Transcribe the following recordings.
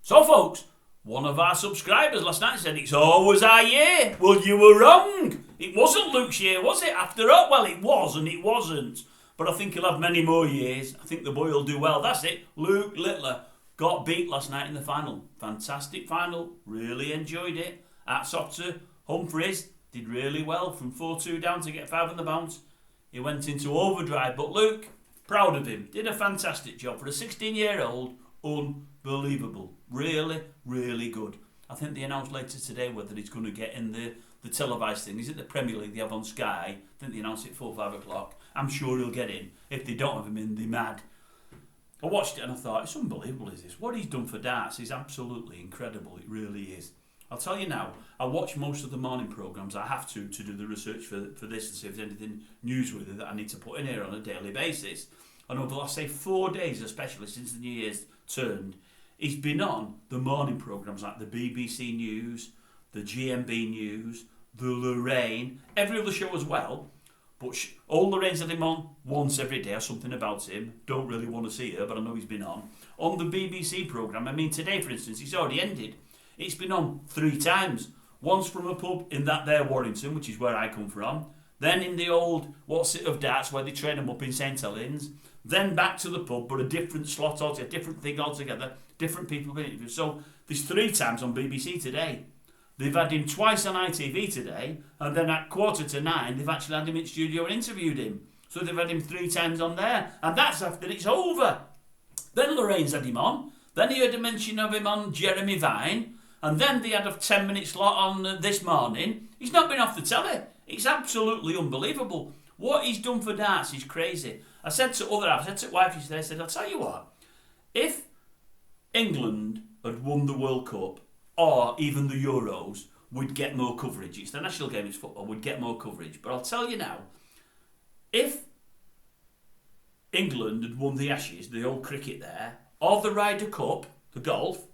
So folks, one of our subscribers last night said it's always our year. Well, you were wrong. It wasn't Luke's year, was it? After all, well, it was and it wasn't. But I think he'll have many more years. I think the boy will do well. That's it. Luke Littler got beat last night in the final. Fantastic final. Really enjoyed it. Hats off to Humphries. Did really well from 4-2 down to get 5 on the bounce. He went into overdrive. But Luke, proud of him. Did a fantastic job. For a 16-year-old, unbelievable. Really, really good. I think they announced later today whether he's going to get in the televised thing. Is it the Premier League they have on Sky? I think they announced it 4-5 o'clock. I'm sure he'll get in. If they don't have him in, they're mad. I watched it and I thought, it's unbelievable, is this? What he's done for darts is absolutely incredible. It really is. I'll tell you now, I watch most of the morning programmes. I have to do the research for this and see if there's anything newsworthy that I need to put in here on a daily basis. And over the last, say, 4 days, especially since the New Year's turned, he's been on the morning programmes like the BBC News, the GMB News, the Lorraine, every other show as well. But all Lorraine's had him on once every day or something about him. Don't really want to see her, but I know he's been on. On the BBC programme, I mean today for instance, it's already ended. It's been on 3 times. Once from a pub in that there Warrington, which is where I come from. Then in the old What's It of Darts, where they train them up in St Helens. Then back to the pub, but a different slot altogether, different thing altogether. Different people being interviewed. So there's 3 times on BBC today. They've had him twice on ITV today, and then at 8:45, they've actually had him in studio and interviewed him. So they've had him 3 times on there, and that's after it's over. Then Lorraine's had him on. Then he heard a mention of him on Jeremy Vine, and then they had a 10-minute slot on This Morning. He's not been off the telly. It's absolutely unbelievable. What he's done for darts is crazy. I said to wife yesterday, I said, I'll tell you what, if England had won the World Cup, or even the Euros, would get more coverage. It's the national game, it's football, would get more coverage. But I'll tell you now, if England had won the Ashes, the old cricket there, or the Ryder Cup, the golf,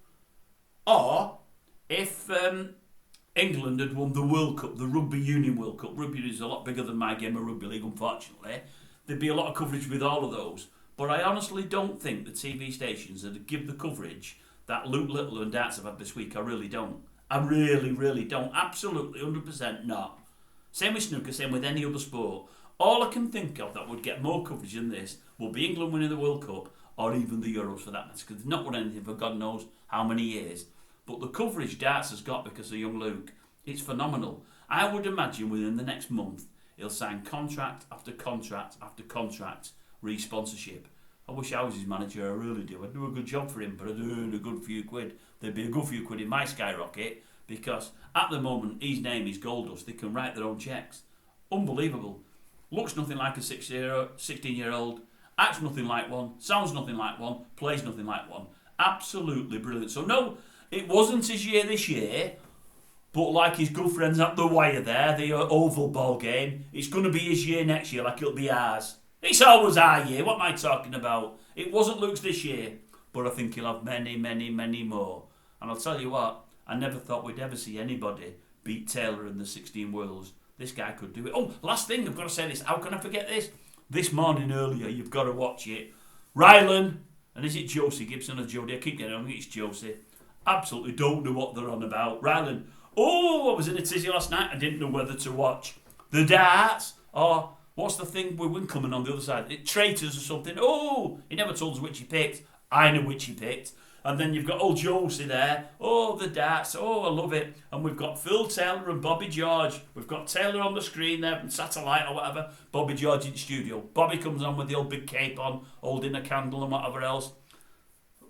or if England had won the World Cup, the Rugby Union World Cup, rugby is a lot bigger than my game of rugby league, unfortunately, there'd be a lot of coverage with all of those. But I honestly don't think the TV stations would give the coverage that Luke Littler and darts have had this week. I really don't. I really, really don't. Absolutely, 100% not. Same with snooker, same with any other sport. All I can think of that would get more coverage than this will be England winning the World Cup or even the Euros for that matter, because they've not won anything for God knows how many years. But the coverage darts has got because of young Luke, it's phenomenal. I would imagine within the next month he'll sign contract after contract after contract, re-sponsorship. I wish I was his manager, I really do. I'd do a good job for him, but I'd earn a good few quid. There'd be a good few quid in my skyrocket, because at the moment his name is gold dust. They can write their own cheques. Unbelievable. Looks nothing like a 16-year-old, acts nothing like one, sounds nothing like one, plays nothing like one. Absolutely brilliant. So no, it wasn't his year this year, but like his good friends at the wire there, the oval ball game, it's going to be his year next year like it'll be ours. It's always our year. What am I talking about? It wasn't Luke's this year, but I think he'll have many, many, many more. And I'll tell you what, I never thought we'd ever see anybody beat Taylor in the 16 Worlds. This guy could do it. Oh, last thing, I've got to say this. How can I forget this? This morning earlier, you've got to watch it. Rylan, and is it Josie Gibson or Jodie? I keep getting it wrong. It's Josie. Absolutely don't know what they're on about. Rylan, I was in a tizzy last night. I didn't know whether to watch the darts or what's the thing with Winkleman on the other side? Traitors or something. Oh, he never told us which he picked. I know which he picked. And then you've got old Josie there. Oh, the darts. Oh, I love it. And we've got Phil Taylor and Bobby George. We've got Taylor on the screen there from satellite or whatever. Bobby George in the studio. Bobby comes on with the old big cape on, holding a candle and whatever else.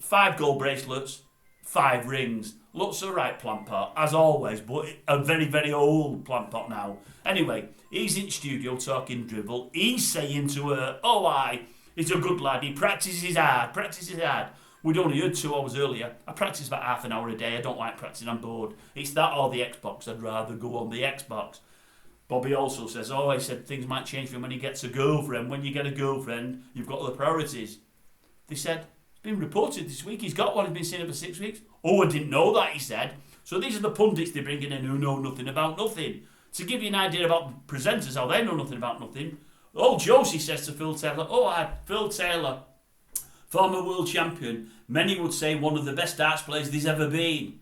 5 gold bracelets, 5 rings. Looks a right plant pot, as always, but a very, very old plant pot now. Anyway, he's in studio talking dribble. He's saying to her, he's a good lad. He practices hard. We'd only heard 2 hours earlier. I practice about half an hour a day. I don't like practicing, I'm bored. It's that or the Xbox. I'd rather go on the Xbox. Bobby also says, he said things might change for him when he gets a girlfriend. When you get a girlfriend, you've got other priorities. They said, it's been reported this week. He's got one. He's been seen it for 6 weeks. Oh, I didn't know that, he said. So these are the pundits they're bringing in who know nothing about nothing. To give you an idea about presenters, how they know nothing about nothing, old Josie says to Phil Taylor, Phil Taylor, former world champion, many would say one of the best darts players there's ever been.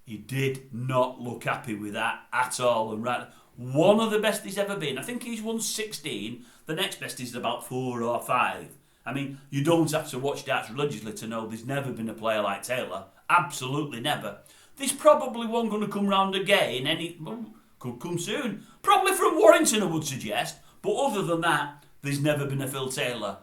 He did not look happy with that at all. And right, one of the best he's ever been. I think he's won 16. The next best is about 4 or 5. I mean, you don't have to watch darts religiously to know there's never been a player like Taylor. Absolutely never. There's probably one going to come round again. Could come soon. Probably from Warrington, I would suggest. But other than that, there's never been a Phil Taylor.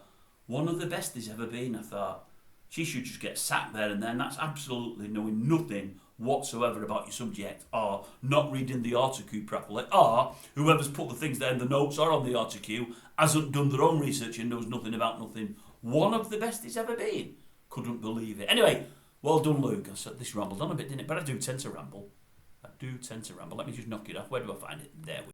One of the best there's ever been, I thought. She should just get sacked there and then. That's absolutely knowing nothing whatsoever about your subject, or not reading the autocue properly, or whoever's put the things there in the notes or on the autocue hasn't done their own research and knows nothing about nothing. One of the best it's ever been. Couldn't believe it. Anyway, well done, Luke. I said this rambled on a bit, didn't it? But I do tend to ramble. Let me just knock it off. Where do I find it? There we go.